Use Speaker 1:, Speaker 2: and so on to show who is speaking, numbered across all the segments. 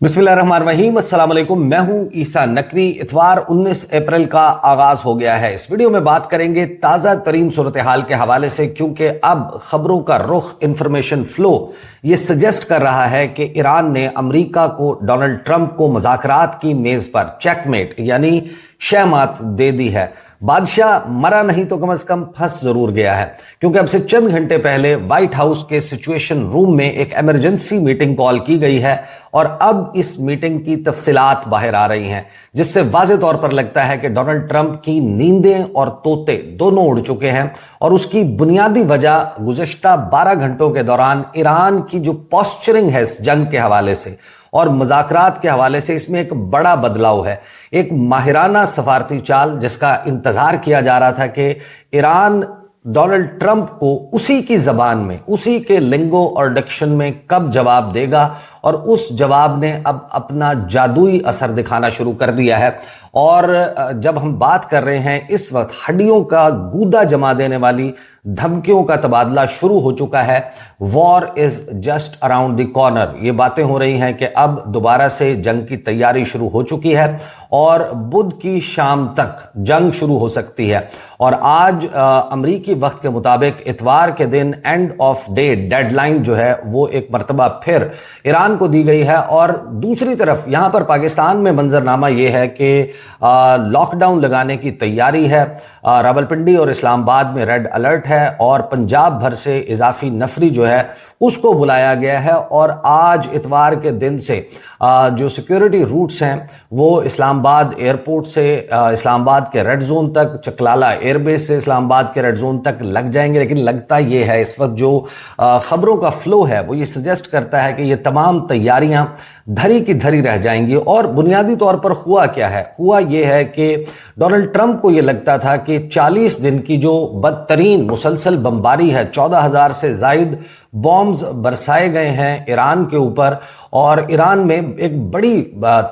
Speaker 1: बिस्मिल्लाहिर्रहमानिर्रहीम, अस्सलाम वालेकुम। मैं हूं ईसा नकवी। इतवार 19 अप्रैल का आगाज हो गया है। इस वीडियो में बात करेंगे ताज़ा तरीन सूरत हाल के हवाले से, क्योंकि अब खबरों का रुख, इंफॉर्मेशन फ्लो ये सजेस्ट कर रहा है कि ईरान ने अमेरिका को, डोनाल्ड ट्रंप को मुज़ाकरात की मेज पर चेकमेट यानी शहमात दे दी है। बादशाह मरा नहीं तो कम से कम फंस जरूर गया है, क्योंकि अब से चंद घंटे पहले व्हाइट हाउस के सिचुएशन रूम में एक इमरजेंसी मीटिंग कॉल की गई है और अब इस मीटिंग की तफसीलात बाहर आ रही हैं, जिससे वाज़ेह तौर पर लगता है कि डोनाल्ड ट्रंप की नींदें और तोते दोनों उड़ चुके हैं। और उसकी बुनियादी वजह गुज़श्ता 12 घंटों के दौरान ईरान की जो पोस्चरिंग है इस जंग के हवाले से और मुज़ाकरात के हवाले से, इसमें एक बड़ा बदलाव है। एक माहिराना सफारती चाल जिसका इंतजार किया जा रहा था कि ईरान डोनाल्ड ट्रंप को उसी की जबान में, उसी के लिंगो और डिक्शन में कब जवाब देगा, और उस जवाब ने अब अपना जादुई असर दिखाना शुरू कर दिया है। और जब हम बात कर रहे हैं इस वक्त, हड्डियों का गूदा जमा देने वाली धमकियों का तबादला शुरू हो चुका है। War is just around the corner. ये बातें हो रही हैं कि अब दोबारा से जंग की तैयारी शुरू हो चुकी है और बुध की शाम तक जंग शुरू हो सकती है। और आज अमरीकी वक्त के मुताबिक इतवार के दिन एंड ऑफ डे डेडलाइन जो है वो एक मरतबा फिर ईरान को दी गई है। और दूसरी तरफ यहां पर पाकिस्तान में मंजरनामा यह है कि लॉकडाउन लगाने की तैयारी है। रावलपिंडी और इस्लामाबाद में रेड अलर्ट है और पंजाब भर से इजाफी नफरी जो है उसको बुलाया गया है। और आज इतवार के दिन से जो सिक्योरिटी रूट्स हैं वो इस्लामाबाद एयरपोर्ट से इस्लामाबाद के रेड जोन तक, चकलाला एयरबेस से इस्लामाबाद के रेड जोन तक लग जाएंगे। लेकिन लगता ये है इस वक्त जो खबरों का फ्लो है वो ये सजेस्ट करता है कि ये तमाम तैयारियां धरी की धरी रह जाएंगी। और बुनियादी तौर पर हुआ क्या है? हुआ ये है कि डोनाल्ड ट्रंप को ये लगता था कि 40 दिन की जो बदतरीन मुसलसल बमबारी है, 14,000 से जायद बॉम्ब्स बरसाए गए हैं ईरान के ऊपर, और ईरान में एक बड़ी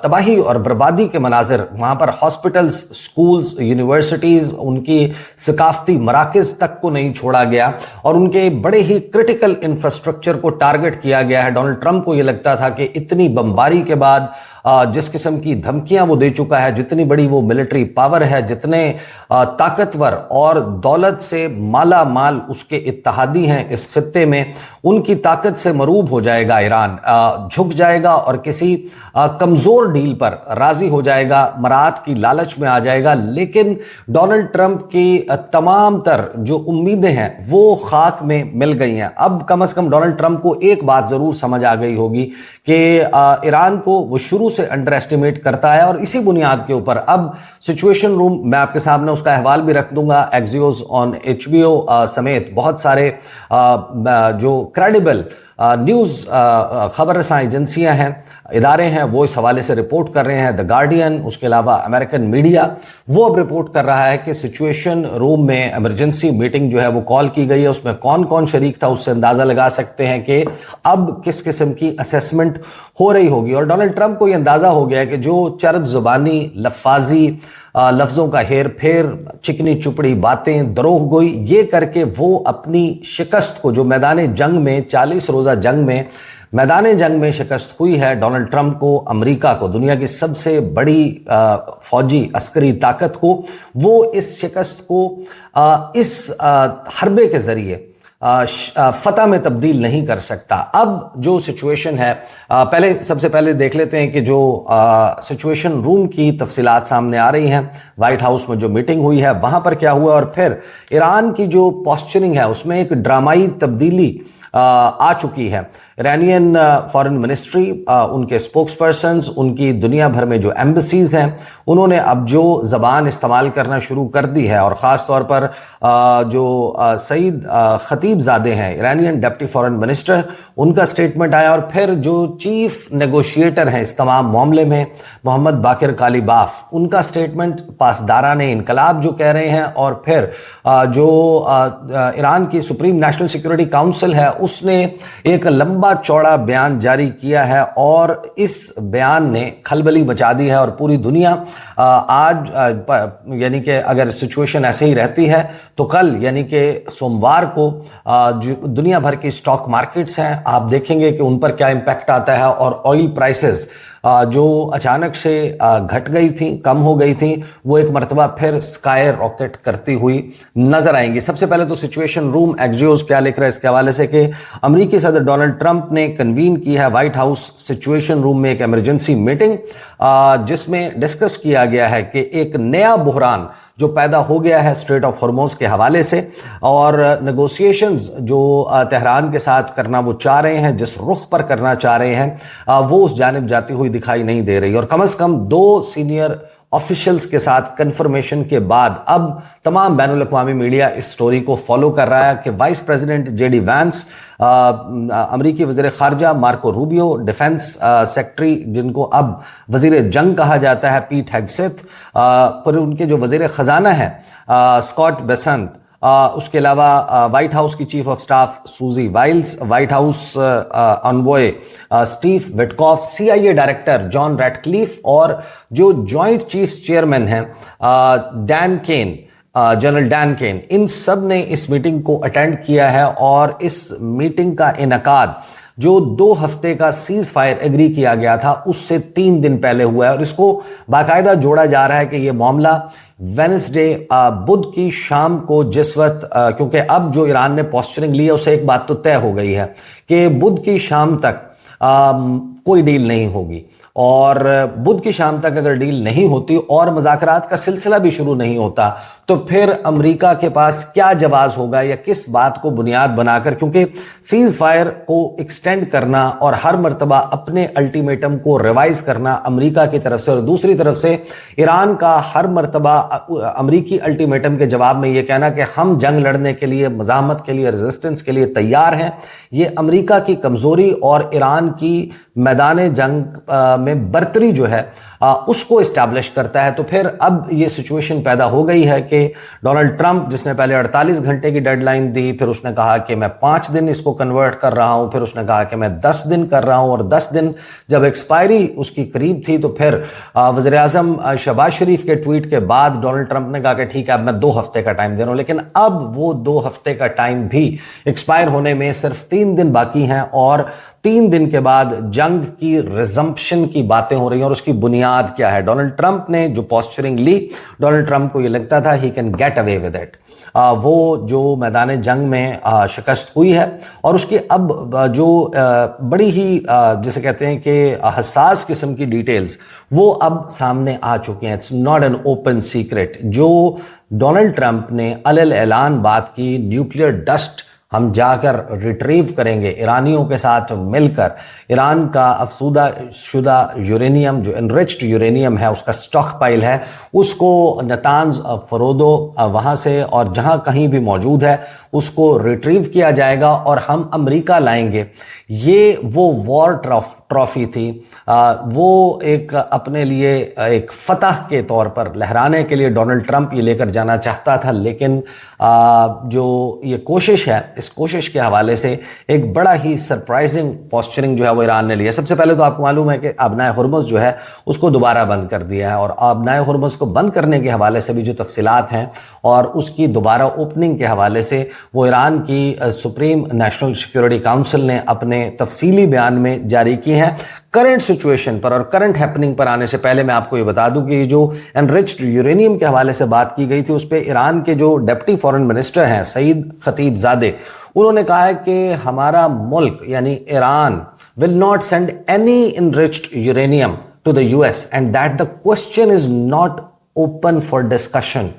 Speaker 1: तबाही और बर्बादी के मनाजिर, वहाँ पर हॉस्पिटल्स, स्कूल्स, यूनिवर्सिटीज़, उनकी सकाफती मराकज़ तक को नहीं छोड़ा गया और उनके बड़े ही क्रिटिकल इंफ्रास्ट्रक्चर को टारगेट किया गया है। डोनाल्ड ट्रंप को ये लगता था कि इतनी बमबारी के बाद जिस किस्म की धमकियां वो दे चुका है, जितनी बड़ी वो मिलिट्री पावर है, जितने ताकतवर और दौलत से माला माल उसके इत्तहादी हैं इस खित्ते में, उनकी ताकत से मरूब हो जाएगा ईरान, झुक जाएगा और किसी कमजोर डील पर राजी हो जाएगा, मरात की लालच में आ जाएगा। लेकिन डोनाल्ड ट्रंप की तमाम तर जो उम्मीदें हैं वो खाक में मिल गई हैं। अब कम से कम डोनाल्ड ट्रंप को एक बात जरूर समझ आ गई होगी कि ईरान को वो शुरू से अंडर एस्टिमेट करता है। और इसी बुनियाद के ऊपर अब सिचुएशन रूम, मैं आपके सामने उसका अहवाल भी रख दूंगा, एक्सियोस ऑन HBO समेत बहुत सारे जो क्रेडिबल न्यूज़ खबर रसां एजेंसियां हैं, इदारे हैं, वो इस हवाले से रिपोर्ट कर रहे हैं। द गार्डियन, उसके अलावा अमेरिकन मीडिया, वो अब रिपोर्ट कर रहा है कि सिचुएशन रूम में इमरजेंसी मीटिंग जो है वो कॉल की गई है। उसमें कौन कौन शरीक था उससे अंदाज़ा लगा सकते हैं कि अब किस किस्म की असेसमेंट हो रही होगी। और डोनाल्ड ट्रंप को यह अंदाज़ा हो गया है कि जो चरब जुबानी, लफाजी, लफ्ज़ों का हेर फेर, चिकनी चुपड़ी बातें, दरोह गोई, ये करके वो अपनी शिकस्त को, जो मैदान जंग में 40 रोज़ा जंग में मैदान जंग में शिकस्त हुई है डोनाल्ड ट्रंप को, अमेरिका को, दुनिया की सबसे बड़ी फौजी अस्करी ताकत को, वो इस शिकस्त को इस हरबे के ज़रिए फतह में तब्दील नहीं कर सकता। अब जो सिचुएशन है, सबसे पहले देख लेते हैं कि जो सिचुएशन रूम की तफसीलात सामने आ रही हैं। व्हाइट हाउस में जो मीटिंग हुई है वहां पर क्या हुआ, और फिर ईरान की जो पोस्चरिंग है उसमें एक ड्रामाई तब्दीली आ चुकी है। ईरानियन फॉरेन मिनिस्ट्री, उनके स्पोक्स पर्सन्स, उनकी दुनिया भर में जो एम्बेसीज हैं, उन्होंने अब जो ज़बान इस्तेमाल करना शुरू कर दी है। और ख़ास तौर पर जो सईद खतीबजादे हैं, ईरानियन डिप्टी फॉरेन मिनिस्टर, उनका स्टेटमेंट आया। और फिर जो चीफ नेगोशिएटर हैं इस तमाम मामले में, मोहम्मद बाकिर कालीबाफ, उनका स्टेटमेंट पासदारान इनकलाब जो कह रहे हैं। और फिर जो ईरान की सुप्रीम नेशनल सिक्योरिटी काउंसिल है उसने एक लंबा लंबा चौड़ा बयान जारी किया है और इस बयान ने खलबली मचा दी है और पूरी दुनिया आज यानी कि अगर सिचुएशन ऐसे ही रहती है तो कल यानी कि सोमवार को दुनिया भर की स्टॉक मार्केट्स हैं, आप देखेंगे कि उन पर क्या इंपैक्ट आता है और ऑयल प्राइसेस जो अचानक से घट गई थी, कम हो गई थी, वो एक मर्तबा फिर स्काई रॉकेट करती हुई नजर आएंगी। सबसे पहले तो सिचुएशन रूम एक्सियोस क्या लिख रहा है इसके हवाले से कि अमेरिकी सदर डोनाल्ड ट्रंप ने कन्वीन की है व्हाइट हाउस सिचुएशन रूम में एक इमरजेंसी मीटिंग, जिसमें डिस्कस किया गया है कि एक नया बुहरान जो पैदा हो गया है स्ट्रेट ऑफ हॉर्मोज के हवाले से और नेगोशिएशंस जो तेहरान के साथ करना वो चाह रहे हैं, जिस रुख पर करना चाह रहे हैं वो उस जानिब जाती हुई दिखाई नहीं दे रही। और कम से कम 2 सीनियर ऑफिशियल्स के साथ कंफर्मेशन के बाद अब तमाम बैनुल अक़वामी मीडिया इस स्टोरी को फॉलो कर रहा है कि वाइस प्रेसिडेंट जेडी वैंस, अमरीकी वज़ीर ख़ारजा मार्को रूबियो, डिफेंस सेक्रेटरी जिनको अब वज़ीर जंग कहा जाता है पीट हेगसेथ, पर उनके जो वज़ीर ख़जाना है स्कॉट बेसेंट, उसके अलावा व्हाइट हाउस की chief of staff Susie Wiles, White House envoy Steve Witkoff, CIA director John Ratcliffe और जो जॉइंट चीफ्स चेयरमैन हैं Dan Caine, general Dan Caine, इन सब ने इस मीटिंग को अटेंड किया है और इस मीटिंग का इनकाद जो 2 हफ्ते का सीज फायर एग्री किया गया था उससे 3 दिन पहले हुआ है और इसको बाकायदा जोड़ा जा रहा है कि यह मामला वेडनेसडे बुध की शाम को जिस वक्त क्योंकि अब जो ईरान ने पोस्चरिंग ली है उससे एक बात तो तय हो गई है कि बुध की शाम तक कोई डील नहीं होगी और बुध की शाम तक अगर डील नहीं होती और मुज़ाकरात का सिलसिला भी शुरू नहीं होता तो फिर अमेरिका के पास क्या जवाब होगा या किस बात को बुनियाद बनाकर, क्योंकि सीज फायर को एक्सटेंड करना और हर मर्तबा अपने अल्टीमेटम को रिवाइज करना अमेरिका की तरफ से और दूसरी तरफ से ईरान का हर मर्तबा अमेरिकी अल्टीमेटम के जवाब में यह कहना कि हम जंग लड़ने के लिए, मज़ाहमत के लिए, रेजिस्टेंस के लिए तैयार हैं, ये अमेरिका की कमजोरी और ईरान की मैदान जंग में बर्तरी जो है उसको इस्टेब्लिश करता है। तो फिर अब ये सिचुएशन पैदा हो गई है कि डोनाल्ड ट्रंप, जिसने पहले 48 घंटे की डेडलाइन दी, फिर उसने कहा कि मैं 5 दिन इसको कन्वर्ट कर रहा हूं, फिर उसने कहा कि मैं 10 दिन कर रहा हूं और 10 दिन जब एक्सपायरी उसकी करीब थी तो फिर वज़ीर आज़म शहबाज शरीफ के ट्वीट के बाद डोनाल्ड ट्रंप ने कहा कि ठीक है अब मैं 2 हफ्ते का टाइम दे रहा हूं, लेकिन अब वो 2 हफ्ते का टाइम भी एक्सपायर होने में सिर्फ 3 दिन बाकी हैं और 3 दिन के बाद जंग की रिजम्पशन की बातें हो रही हैं और उसकी बुनियाद क्या है। डोनाल्ड ट्रंप ने जो पोस्चरिंग ली, डोनाल्ड ट्रंप को यह लगता था he can get away with it, वो जो मैदान जंग में शिकस्त हुई है और उसकी अब जो बड़ी ही जिसे कहते हैं कि हसास किस्म की डिटेल्स वो अब सामने आ चुकी हैं। It's not an open secret. जो डोनाल्ड ट्रंप ने अलल ऐलान बात की, न्यूक्लियर डस्ट हम जाकर रिट्रीव करेंगे ईरानियों के साथ मिलकर, ईरान का अफसूदा शुदा यूरेनियम जो एनरिच्ड यूरेनियम है उसका स्टॉक पाइल है उसको नतांज फरोदो वहाँ से और जहाँ कहीं भी मौजूद है उसको रिट्रीव किया जाएगा और हम अमेरिका लाएंगे। ये वो वॉर ट्रॉफी थी, वो एक अपने लिए एक फतह के तौर पर लहराने के लिए डोनाल्ड ट्रंप ये लेकर जाना चाहता था, लेकिन जो ये कोशिश है इस कोशिश के हवाले से एक बड़ा ही सरप्राइजिंग पोस्चरिंग जो है वो ईरान ने लिया। सबसे पहले तो आपको मालूम है कि आबनाए हुर्मुज़ जो है उसको दोबारा बंद कर दिया है और आबनाए हुर्मुज़ को बंद करने के हवाले से भी जो तफसीलात हैं और उसकी दोबारा ओपनिंग के हवाले से वो ईरान की सुप्रीम नेशनल सिक्योरिटी काउंसिल ने अपने तफसीली बयान में जारी की हैं। करंट सिचुएशन पर और करंट हैपनिंग पर आने से पहले मैं आपको ये बता दूं कि जो एनरिच्ड यूरेनियम के हवाले से बात की गई थी उस पर ईरान के जो डिप्टी फॉरेन मिनिस्टर हैं सईद खतीबजादे, उन्होंने कहा है कि हमारा मुल्क यानी Iran will not send any enriched uranium two the US and that the question is not open for discussion.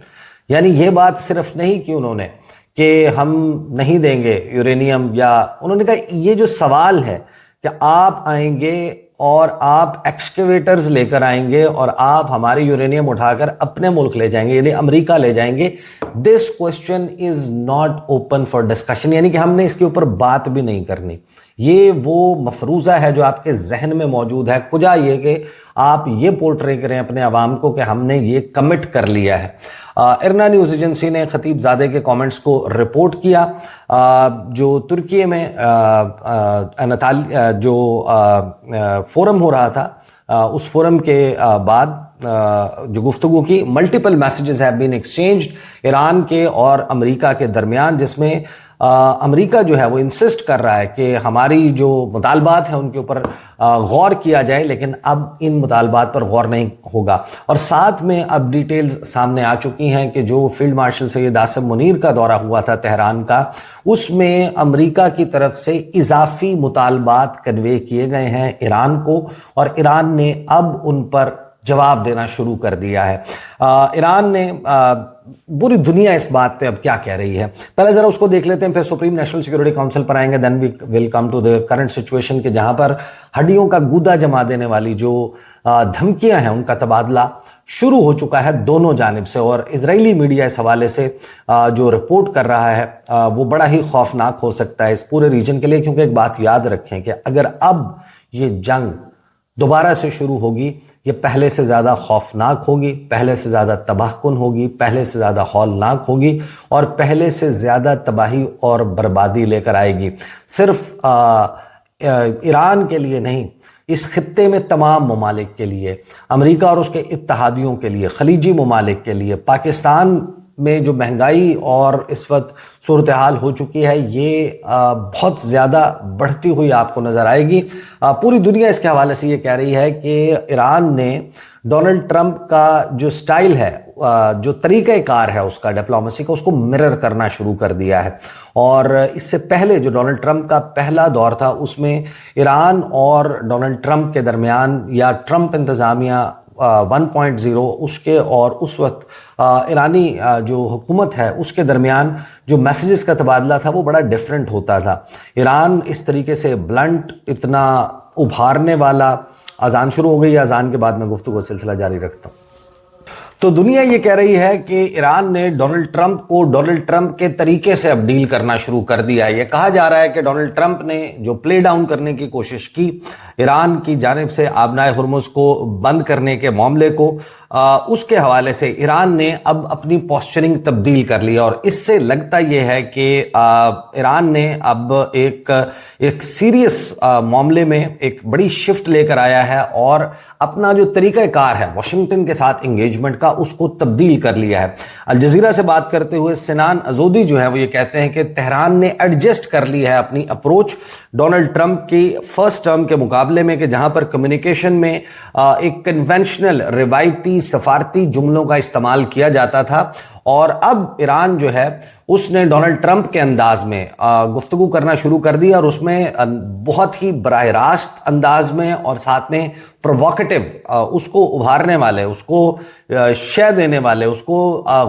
Speaker 1: यानी ये बात सिर्फ नहीं कि उन्होंने कि हम नहीं देंगे यूरेनियम, या उन्होंने कहा ये जो सवाल है कि आप आएंगे और आप एक्सकेवेटर्स लेकर आएंगे और आप हमारे यूरेनियम उठाकर अपने मुल्क ले जाएंगे यानी अमेरिका ले जाएंगे, this question is not open for discussion. यानी कि हमने इसके ऊपर बात भी नहीं करनी। ये वो मफरूज़ा है जो आपके जहन में मौजूद है, कुजा ये कि आप ये पोर्ट्रे करें अपने अवाम को कि हमने ये कमिट कर लिया है। इरना न्यूज़ एजेंसी ने खतीब ज़ादे के कमेंट्स को रिपोर्ट किया। जो तुर्की में जो फोरम हो रहा था, उस फोरम के बाद जो गुफ्तगू की, multiple messages have been exchanged Iran के और अमेरिका के दरमियान, जिसमें अमेरिका जो है वो इंसिस्ट कर रहा है कि हमारी जो मुतालबात हैं उनके ऊपर गौर किया जाए, लेकिन अब इन मुतालबात पर गौर नहीं होगा। और साथ में अब डिटेल्स सामने आ चुकी हैं कि जो फील्ड मार्शल सैयद आसिम मुनीर का दौरा हुआ था तेहरान का, उसमें अमेरिका की तरफ से इजाफी मुतालबात कन्वे किए गए हैं ईरान को, और ईरान ने अब उन पर जवाब देना शुरू कर दिया है। ईरान ने पूरी दुनिया इस बात पे अब क्या कह रही है, पहले जरा उसको देख लेते हैं, फिर सुप्रीम नेशनल सिक्योरिटी काउंसिल पर आएंगे, then we will come to the current situation के जहां पर हड्डियों का गूदा जमा देने वाली जो धमकियां हैं उनका तबादला शुरू हो चुका है दोनों जानिब से। और इजरायली मीडिया इस हवाले से जो रिपोर्ट कर रहा है वो बड़ा ही खौफनाक हो सकता है इस पूरे रीजन के लिए, क्योंकि एक बात याद रखें कि अगर अब ये जंग दोबारा से शुरू होगी, ये पहले से ज़्यादा खौफनाक होगी, पहले से ज़्यादा तबाहकुन होगी, पहले से ज़्यादा हौलनाक होगी, और पहले से ज़्यादा तबाही और बर्बादी लेकर आएगी। सिर्फ ईरान के लिए नहीं, इस खित्ते में तमाम ममालिक के लिए, अमेरिका और उसके इत्तहादियों के लिए, खलीजी ममालिक के लिए, पाकिस्तान में जो महंगाई और इस वक्त सूरत हाल हो चुकी है, ये बहुत ज़्यादा बढ़ती हुई आपको नज़र आएगी। पूरी दुनिया इसके हवाले से ये कह रही है कि ईरान ने डोनाल्ड ट्रंप का जो स्टाइल है, जो तरीक़ाकार है उसका डिप्लोमेसी का, उसको मिरर करना शुरू कर दिया है। और इससे पहले जो डोनाल्ड ट्रंप का पहला दौर था, उसमें ईरान और डोनाल्ड ट्रंप के दरमियान, या ट्रंप इंतज़ामिया 1.0 उसके और उस वक्त ईरानी जो हुकूमत है उसके दरमियान जो मैसेजेस का तबादला था वो बड़ा डिफरेंट होता था। ईरान इस तरीके से ब्लंट, इतना उभारने वाला, अजान शुरू हो गई, अजान के बाद मैं गुफ्तगू का सिलसिला जारी रखता हूँ। तो दुनिया ये कह रही है कि ईरान ने डोनाल्ड ट्रंप को डोनाल्ड ट्रंप के तरीके से अब डील करना शुरू कर दिया है। ये कहा जा रहा है कि डोनाल्ड ट्रंप ने जो प्ले डाउन करने की कोशिश की ईरान की जानिब से आबनाए हुर्मुज़ को बंद करने के मामले को, उसके हवाले से ईरान ने अब अपनी पोस्चरिंग तब्दील कर ली, और इससे लगता यह है कि ईरान ने अब एक सीरियस मामले में एक बड़ी शिफ्ट लेकर आया है और अपना जो तरीक़ाकार है वाशिंगटन के साथ इंगेजमेंट का, उसको तब्दील कर लिया है। अल जज़ीरा से बात करते हुए सिनान अज़ोदी जो है वो ये कहते हैं कि तेहरान ने एडजस्ट कर ली है अपनी अप्रोच डोनाल्ड ट्रंप की फर्स्ट टर्म के मुकाबले में, कि जहां पर कम्युनिकेशन में एक कन्वेंशनल रिवायती सफारती जुमलों का इस्तेमाल किया जाता था, और अब ईरान जो है उसने डोनाल्ड ट्रंप के अंदाज में गुफ्तगू करना शुरू कर दी, और उसमें बहुत ही बराह रास्त अंदाज में और साथ में प्रोवोकेटिव, उसको उभारने वाले, उसको शय देने वाले, उसको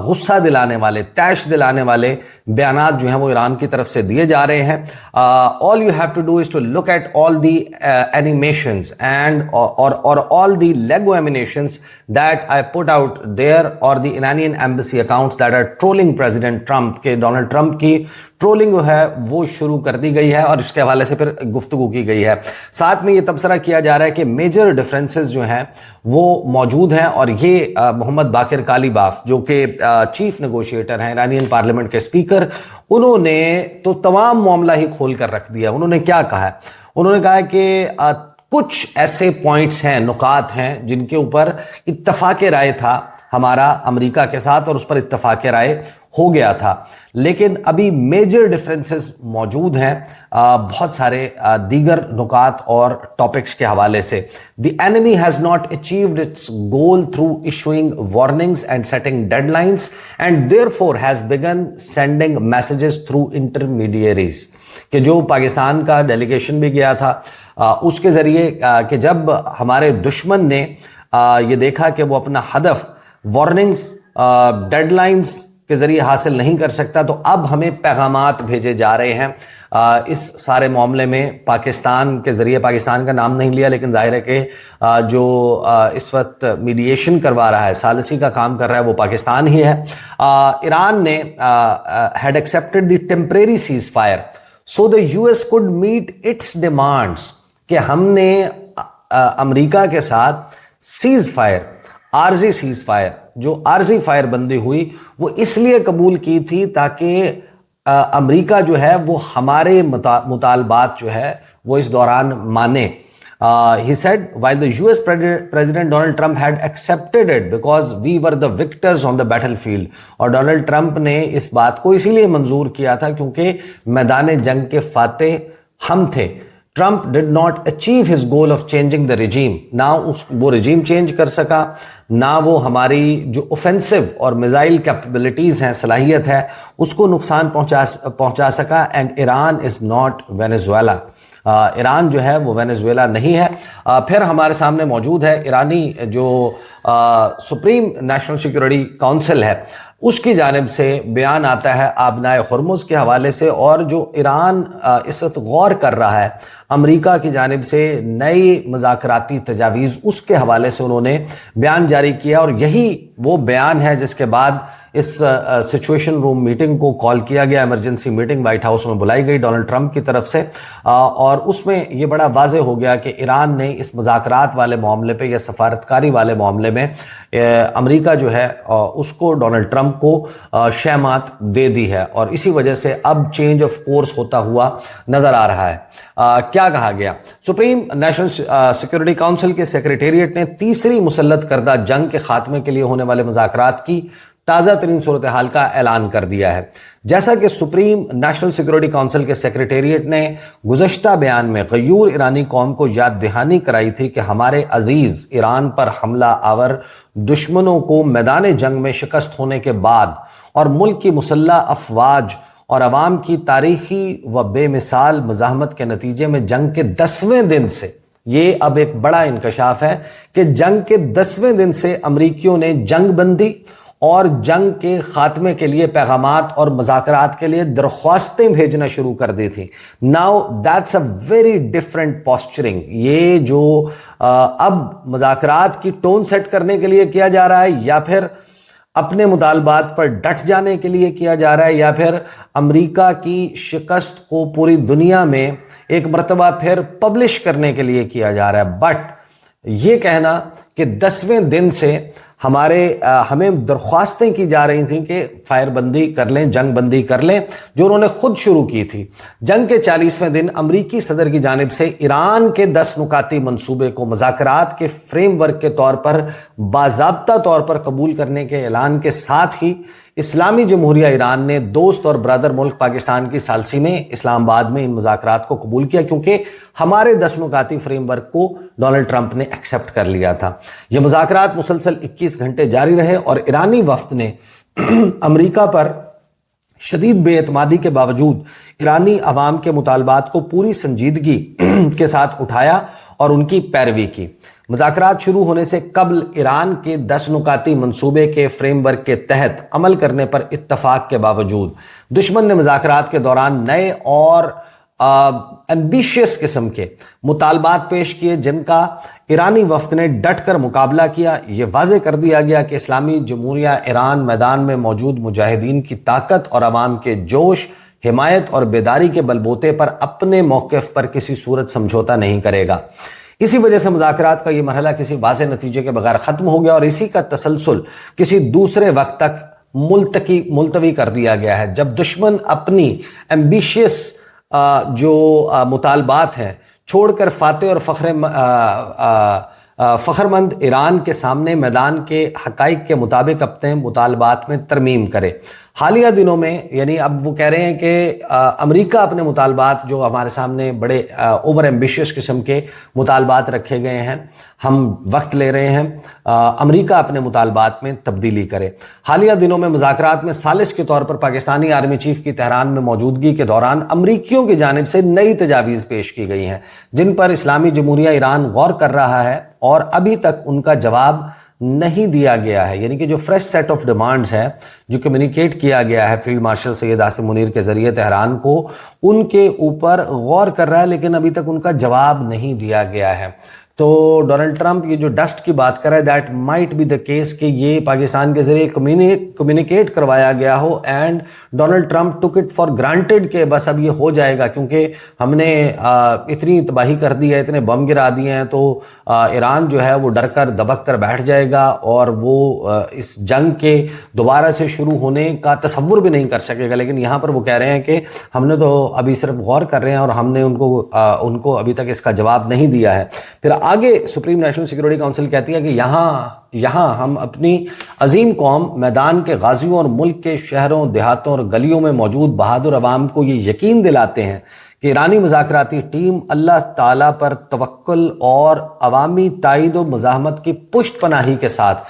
Speaker 1: गुस्सा दिलाने वाले, तैश दिलाने वाले बयानात जो हैं वो ईरान की तरफ से दिए जा रहे हैं। All you have to do is to look at all the animations and और all the Lego animations that I put out there, और the Iranian embassy accounts that are trolling president Trump, के Donald Trump की trolling जो है वो शुरू कर दी गई है, और इसके हवाले से फिर गुफ्तगू की गई है। साथ में ये तबसरा किया जा रहा है कि मेजर डिफरेंसेस जो हैं वो मौजूद हैं, और ये मोहम्मद बाकिर कालीबाफ जो कि चीफ नेगोशिएटर हैं, ईरानियन पार्लियामेंट के स्पीकर, उन्होंने तो तमाम मामला ही खोल कर रख दिया। उन्होंने क्या कहा है? उन्होंने कहा कि कुछ ऐसे पॉइंट्स हैं, नुकात हैं जिनके ऊपर इत्तफाक राय था हमारा अमेरिका के साथ, और उस पर इत्तफाक राय हो गया था, लेकिन अभी मेजर डिफरेंसेस मौजूद हैं बहुत सारे दीगर नुकात और टॉपिक्स के हवाले से। The enemy has not achieved it's goal through issuing warnings and setting deadlines and therefore has begin sending messages through intermediaries, कि जो पाकिस्तान का डेलीगेशन भी गया था उसके जरिए कि जब हमारे दुश्मन ने ये देखा कि वो अपना हदफ वार्निंग्स, डेडलाइंस के जरिए हासिल नहीं कर सकता, तो अब हमें पैगामात भेजे जा रहे हैं इस सारे मामले में पाकिस्तान के जरिए। पाकिस्तान का नाम नहीं लिया, लेकिन जाहिर है कि जो इस वक्त मीडिएशन करवा रहा है, सालिसी का काम कर रहा है, वो पाकिस्तान ही है। ईरान ने had accepted the temporary ceasefire so the US could meet its demands, कि हमने अमेरिका के साथ सीज फायर, आर्जी सीज फायर, जो आर्जी फायर बंदी हुई, वो इसलिए कबूल की थी ताकि अमेरिका जो है वो हमारे मुतालबात जो है वो इस दौरान माने. He said, while the US President Donald Trump had accepted it because we were the victors on the battlefield. और डोनाल्ड ट्रंप ने इस बात को इसीलिए मंजूर किया था क्योंकि मैदान जंग के फातेह हम थे. Trump did not achieve his goal of changing the regime. ना वो regime change कर सका, ना वो हमारी जो ऑफेंसिव और मिसाइल कैपेबिलिटीज हैं, सलाहियत है, उसको नुकसान पहुंचा सका. And Iran is not Venezuela. Iran जो है वो वेनेजुएला नहीं है. फिर हमारे सामने मौजूद है ईरानी जो सुप्रीम नेशनल सिक्योरिटी काउंसिल है, उसकी जानिब से बयान आता है आबनाए हुर्मुज़ के हवाले से, और जो ईरान इस वक्त गौर कर रहा है अमेरिका की जानिब से नई मज़ाकराती तजावीज़, उसके हवाले से उन्होंने बयान जारी किया. और यही वो बयान है जिसके बाद इस सिचुएशन रूम मीटिंग को कॉल किया गया. इमरजेंसी मीटिंग व्हाइट हाउस में बुलाई गई डोनाल्ड ट्रंप की तरफ से, और उसमें ये बड़ा वाज़ेह हो गया कि ईरान ने इस मुज़ाकरात वाले मामले पे या सफारतकारी वाले मामले में अमेरिका जो है उसको डोनाल्ड ट्रंप को शहमात दे दी है, और इसी वजह से अब चेंज ऑफ कोर्स होता हुआ नजर आ रहा है. क्या कहा गया? सुप्रीम नेशनल सिक्योरिटी काउंसिल के सेक्रेटेरिएट ने तीसरी मुसल्लत करदा जंग के खात्मे के लिए होने वाले मुज़ाकरात की ताज़ा तरीन सूरत हाल का ऐलान कर दिया है. जैसा कि सुप्रीम नेशनल सिक्योरिटी काउंसिल के सेक्रेटेरिएट ने गुज़श्ता बयान में गयूर ईरानी कौम को याद दहानी कराई थी कि हमारे अजीज ईरान पर हमला आवर दुश्मनों को मैदान जंग में शिकस्त होने के बाद और मुल्क की मुसल्लह अफवाज और अवाम की तारीखी व बेमिसाल मज़ाहमत के नतीजे में जंग के 10वें दिन से, ये अब एक बड़ा इंकशाफ है कि जंग के 10वें दिन से अमरीकियों ने जंग बंदी और जंग के खात्मे के लिए पैगामात और मुज़ाकरात के लिए दरख्वास्तें भेजना शुरू कर दी थी. Now that's a very different posturing. ये जो अब मुज़ाकरात की टोन सेट करने के लिए किया जा रहा है, या फिर अपने मुतालबात पर डट जाने के लिए किया जा रहा है, या फिर अमेरिका की शिकस्त को पूरी दुनिया में एक मरतबा फिर पब्लिश करने के लिए किया जा रहा है. बट ये कहना कि 10वें दिन से हमें दरख्वास्तें की जा रही थी कि फायर बंदी कर लें, जंग बंदी कर लें, जो उन्होंने खुद शुरू की थी. जंग के 40वें दिन अमरीकी सदर की जानिब से ईरान के 10 नुकाती मंसूबे को मुज़ाकरात के फ्रेमवर्क के तौर पर बाज़ाब्ता तौर पर कबूल करने के ऐलान के साथ ही इस्लामी जमहूरिया ईरान ने दोस्त और ब्रदर मुल्क पाकिस्तान की सालसी में इस्लामाबाद में इन मुज़ाकरात को कबूल किया, क्योंकि हमारे 10 नुकाती फ्रेमवर्क को डोनाल्ड ट्रंप ने एक्सेप्ट कर लिया था. ये मुज़ाकरात मुसलसल 21 घंटे जारी रहे और ईरानी वफ्द ने अमेरिका पर शदीद बेएतमादी के बावजूद ईरानी अवाम के मुतालबात को पूरी संजीदगी के साथ उठाया और उनकी पैरवी की. मुज़ाकरात शुरू होने से कबल ईरान के 10 नुकाती मंसूबे के फ्रेमवर्क के तहत अमल करने पर इत्तफाक के बावजूद दुश्मन ने मुज़ाकरात के दौरान नए और एम्बिशियस किस्म के मुतालबात पेश किए, जिनका ईरानी वफ्द ने डट कर मुकाबला किया. ये वाज़े कर दिया गया कि इस्लामी जमहूरिया ईरान मैदान में मौजूद मुजाहिदीन की ताकत और अवाम के जोश, हिमायत और बेदारी के बलबूते पर अपने मौक़िफ़ पर किसी सूरत समझौता नहीं करेगा. इसी वजह से मुज़ाकरात का ये मरहला किसी वाज़े नतीजे के बगैर ख़त्म हो गया और इसी का तसलसल किसी दूसरे वक्त तक मुलतवी कर दिया गया है, जब दुश्मन अपनी एम्बिशियस जो मुतालबात हैं छोड़कर फातेह और फ़ख्रमंद ईरान के सामने मैदान के हक़ाइक़ के मुताबिक अपने मुतालबात में तरमीम करे. हालिया दिनों में, यानी अब वो कह रहे हैं कि अमेरिका अपने मुतालबात जो हमारे सामने बड़े ओवर एम्बिशियस किस्म के मुतालबात रखे गए हैं, हम वक्त ले रहे हैं, अमेरिका अपने मुतालबात में तब्दीली करे. हालिया दिनों में मुज़ाकरात में सालिस के तौर पर पाकिस्तानी आर्मी चीफ की तेहरान में मौजूदगी के दौरान अमरीकियों की जानिब से नई तजावीज़ पेश की गई हैं, जिन पर इस्लामी जमहूरिया ईरान गौर कर रहा है और अभी तक उनका जवाब नहीं दिया गया है. यानी कि जो फ्रेश सेट ऑफ डिमांड्स है जो कम्युनिकेट किया गया है फील्ड मार्शल सैयद आसिम मुनीर के जरिए तेहरान को, उनके ऊपर गौर कर रहा है, लेकिन अभी तक उनका जवाब नहीं दिया गया है. تو ڈونلڈ ٹرمپ یہ جو ڈسٹ کی بات کر رہا ہے that might be the case کہ یہ پاکستان کے ذریعے کمیونیکیٹ کروایا گیا ہو and Donald Trump took it for granted کہ بس اب یہ ہو جائے گا کیونکہ ہم نے اتنی تباہی کر دی ہے, اتنے بم گرا دیے ہیں, تو ایران جو ہے وہ ڈر کر دبک کر بیٹھ جائے گا اور وہ اس جنگ کے دوبارہ سے شروع ہونے کا تصور بھی نہیں کر سکے گا. لیکن یہاں پر وہ کہہ رہے ہیں کہ ہم نے تو ابھی صرف غور کر رہے ہیں اور ہم نے ان کو ابھی تک اس کا جواب نہیں دیا ہے. پھر آگے سپریم نیشنل سیکورٹی کونسل کہتی ہے کہ یہاں ہم اپنی عظیم قوم میدان کے غازیوں اور ملک کے شہروں دیہاتوں اور گلیوں میں موجود بہادر عوام کو یہ یقین دلاتے ہیں کہ ایرانی مذاکراتی ٹیم اللہ تعالیٰ پر توکل اور عوامی تائید و مزاحمت کی پشت پناہی کے ساتھ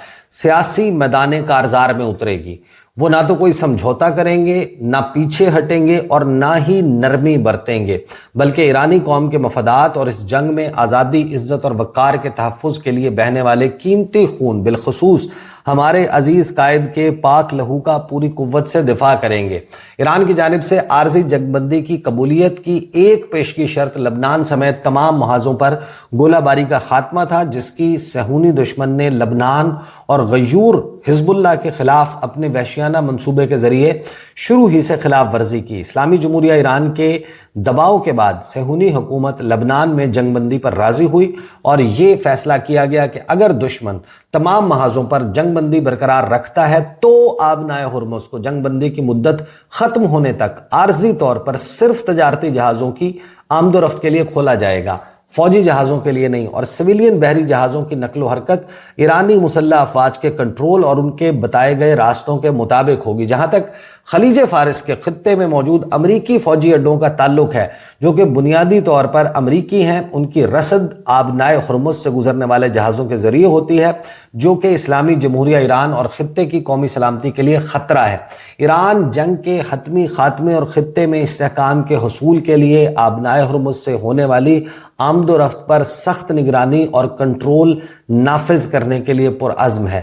Speaker 1: سیاسی میدان کارزار میں اترے گی. وہ نہ تو کوئی سمجھوتا کریں گے, نہ پیچھے ہٹیں گے اور نہ ہی نرمی برتیں گے, بلکہ ایرانی قوم کے مفادات اور اس جنگ میں آزادی, عزت اور وقار کے تحفظ کے لیے بہنے والے قیمتی خون بالخصوص ہمارے عزیز قائد کے پاک لہو کا پوری قوت سے دفاع کریں گے. ایران کی جانب سے عارضی جنگ بندی کی قبولیت کی ایک پیشگی شرط لبنان سمیت تمام محاذوں پر گولہ باری کا خاتمہ تھا, جس کی صہیونی دشمن نے لبنان اور غیور حزب اللہ کے خلاف اپنے وحشیانہ منصوبے کے ذریعے شروع ہی سے خلاف ورزی کی. اسلامی جمہوریہ ایران کے دباؤ کے بعد صہیونی حکومت لبنان میں جنگ بندی پر راضی ہوئی اور یہ فیصلہ کیا گیا کہ اگر دشمن تمام محاذوں پر جنگ بندی برقرار رکھتا ہے تو آبنائے ہرمز کو جنگ بندی کی مدت ختم ہونے تک عارضی طور پر صرف تجارتی جہازوں کی آمد و رفت کے لیے کھولا جائے گا, فوجی جہازوں کے لیے نہیں, اور سویلین بحری جہازوں کی نقل و حرکت ایرانی مسلح افواج کے کنٹرول اور ان کے بتائے گئے راستوں کے مطابق ہوگی. جہاں تک خلیج فارس کے خطے میں موجود امریکی فوجی اڈوں کا تعلق ہے جو کہ بنیادی طور پر امریکی ہیں, ان کی رسد آبنائے ہرمز سے گزرنے والے جہازوں کے ذریعے ہوتی ہے جو کہ اسلامی جمہوریہ ایران اور خطے کی قومی سلامتی کے لیے خطرہ ہے. ایران جنگ کے حتمی خاتمے اور خطے میں استحکام کے حصول کے لیے آبنائے ہرمز سے ہونے والی آمد و رفت پر سخت نگرانی اور کنٹرول نافذ کرنے کے لیے پرعزم ہے.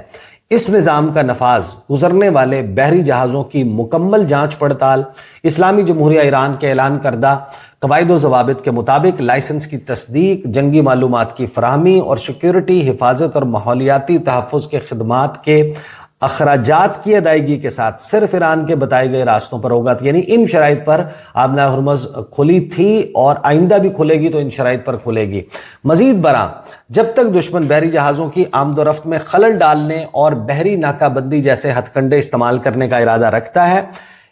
Speaker 1: اس نظام کا نفاذ گزرنے والے بحری جہازوں کی مکمل جانچ پڑتال, اسلامی جمہوریہ ایران کے اعلان کردہ قواعد و ضوابط کے مطابق لائسنس کی تصدیق, جنگی معلومات کی فراہمی اور سیکیورٹی, حفاظت اور ماحولیاتی تحفظ کے خدمات کے اخراجات کی ادائیگی کے ساتھ صرف ایران کے بتائے گئے راستوں پر ہوگا. یعنی ان شرائط پر آبنائے ہرمز کھلی تھی اور آئندہ بھی کھلے گی تو ان شرائط پر کھلے گی. مزید برآں جب تک دشمن بحری جہازوں کی آمد و رفت میں خلل ڈالنے اور بحری ناکہ بندی جیسے ہتھ کنڈے استعمال کرنے کا ارادہ رکھتا ہے,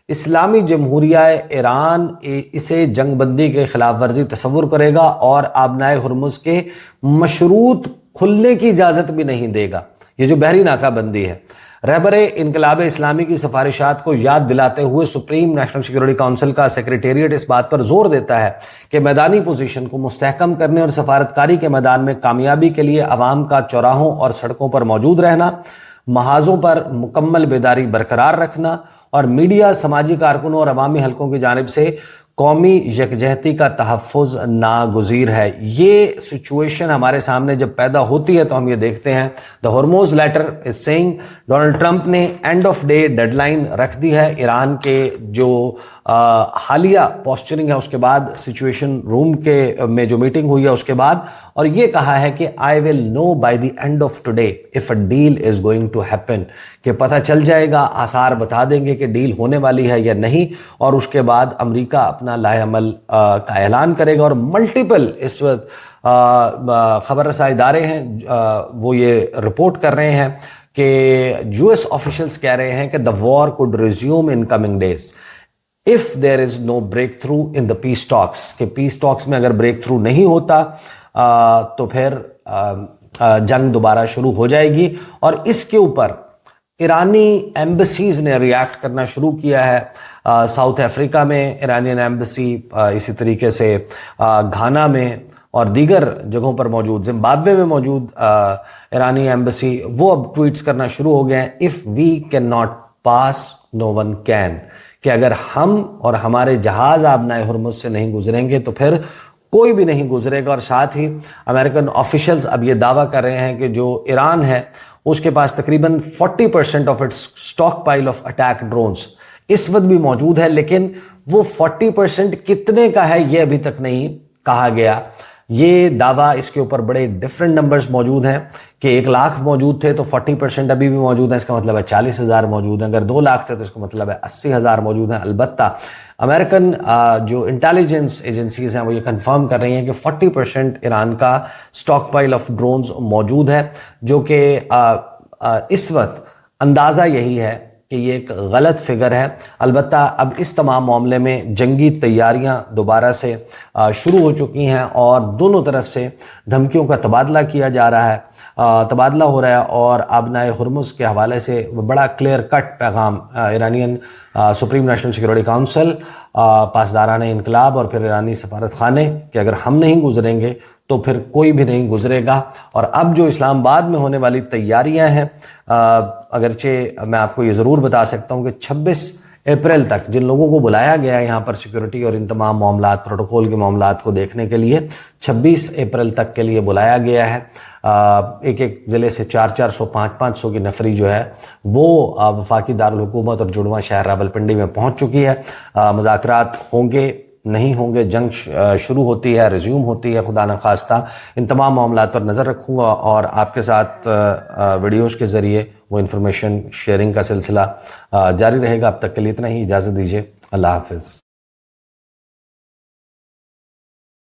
Speaker 1: اسلامی جمہوریہ ایران اسے جنگ بندی کے خلاف ورزی تصور کرے گا اور آبنائے ہرمز کے مشروط کھلنے کی اجازت بھی نہیں دے گا. یہ جو بحری ناکہ بندی ہے, رہبر انقلاب اسلامی کی سفارشات کو یاد دلاتے ہوئے سپریم نیشنل سیکورٹی کونسل کا سیکریٹریٹ اس بات پر زور دیتا ہے کہ میدانی پوزیشن کو مستحکم کرنے اور سفارتکاری کے میدان میں کامیابی کے لیے عوام کا چوراہوں اور سڑکوں پر موجود رہنا, محاذوں پر مکمل بیداری برقرار رکھنا اور میڈیا, سماجی کارکنوں اور عوامی حلقوں کی جانب سے قومی یکجہتی کا تحفظ ناگزیر ہے. یہ سچویشن ہمارے سامنے جب پیدا ہوتی ہے تو ہم یہ دیکھتے ہیں the Hormuz later as seeing Donald Trump نے end of day deadline رکھ دی ہے ایران کے جو حالیہ پوسچرنگ ہے اس کے بعد, سچویشن روم کے میں جو میٹنگ ہوئی ہے اس کے بعد, اور یہ کہا ہے کہ I will know by the end of today if a deal is going to happen, کہ پتہ چل جائے گا, آثار بتا دیں گے کہ ڈیل ہونے والی ہے یا نہیں, اور اس کے بعد امریکہ اپنا لائحہ عمل کا اعلان کرے گا. اور ملٹیپل اس وقت خبر رساں ادارے ہیں وہ یہ رپورٹ کر رہے ہیں کہ یو ایس آفیشلز کہہ رہے ہیں کہ the war could resume in coming days if there is no breakthrough in the peace talks, کہ پیس ٹاکس میں اگر بریک تھرو نہیں ہوتا تو پھر جنگ دوبارہ شروع ہو جائے گی. اور اس کے اوپر ایرانی ایمبسیز نے ریاکٹ کرنا شروع کیا ہے. ساؤتھ افریقہ میں ایرانین ایمبسی, اسی طریقے سے گھانا میں اور دیگر جگہوں پر موجود, زمبابوے میں موجود ایرانی ایمبسی, وہ اب ٹویٹس کرنا شروع ہو گئے ہیں if we cannot pass no one can, کہ اگر ہم اور ہمارے جہاز آبنائے ہرمز سے نہیں گزریں گے تو پھر کوئی بھی نہیں گزرے گا. اور ساتھ ہی امریکن آفیشلز اب یہ دعویٰ کر رہے ہیں کہ جو ایران ہے اس کے پاس تقریباً 40% of its stockpile of attack drones اس وقت بھی موجود ہے, لیکن وہ 40% کتنے کا ہے یہ ابھی تک نہیں کہا گیا. یہ دعویٰ اس کے اوپر بڑے ڈفرینٹ نمبرز موجود ہیں کہ 1 لاکھ موجود تھے تو 40% ابھی بھی موجود ہیں، اس کا مطلب ہے 40,000 موجود ہیں، اگر 2 لاکھ تھے تو اس کا مطلب ہے 80,000 موجود ہیں۔ البتہ امریکن جو انٹیلیجنس ایجنسیز ہیں وہ یہ کنفرم کر رہی ہیں کہ 40% ایران کا سٹاک پائل آف ڈرونز موجود ہے، جو کہ اس وقت اندازہ یہی ہے کہ یہ ایک غلط فگر ہے۔ البتہ اب اس تمام معاملے میں جنگی تیاریاں دوبارہ سے شروع ہو چکی ہیں اور دونوں طرف سے دھمکیوں کا تبادلہ کیا جا رہا ہے، تبادلہ ہو رہا ہے، اور آبنائے ہرمز کے حوالے سے بڑا کلیئر کٹ پیغام Iranian supreme national security council, پاسداران انقلاب اور پھر ایرانی سفارت خانے کہ اگر ہم نہیں گزریں گے تو پھر کوئی بھی نہیں گزرے گا۔ اور اب جو اسلام آباد میں ہونے والی تیاریاں ہیں، اگرچہ میں آپ کو یہ ضرور بتا سکتا ہوں کہ 26 اپریل تک جن لوگوں کو بلایا گیا ہے یہاں پر سیکورٹی اور ان تمام معاملات، پروٹوکول کے معاملات کو دیکھنے کے لیے، 26 اپریل تک کے لیے بلایا گیا ہے۔ ایک ایک ضلع سے 400 500 کی نفری جو ہے وہ وفاقی دارالحکومت اور جڑواں شہر راولپنڈی میں پہنچ چکی ہے۔ مذاکرات ہوں گے نہیں ہوں گے، جنگ شروع ہوتی ہے، ریزیوم ہوتی ہے، خدا نخواستہ ان تمام معاملات پر نظر رکھوں گا اور آپ کے ساتھ ویڈیوز کے ذریعے وہ انفارمیشن شیئرنگ کا سلسلہ جاری رہے گا۔ اب تک کے لیے اتنا ہی، اجازت دیجیے، اللہ حافظ۔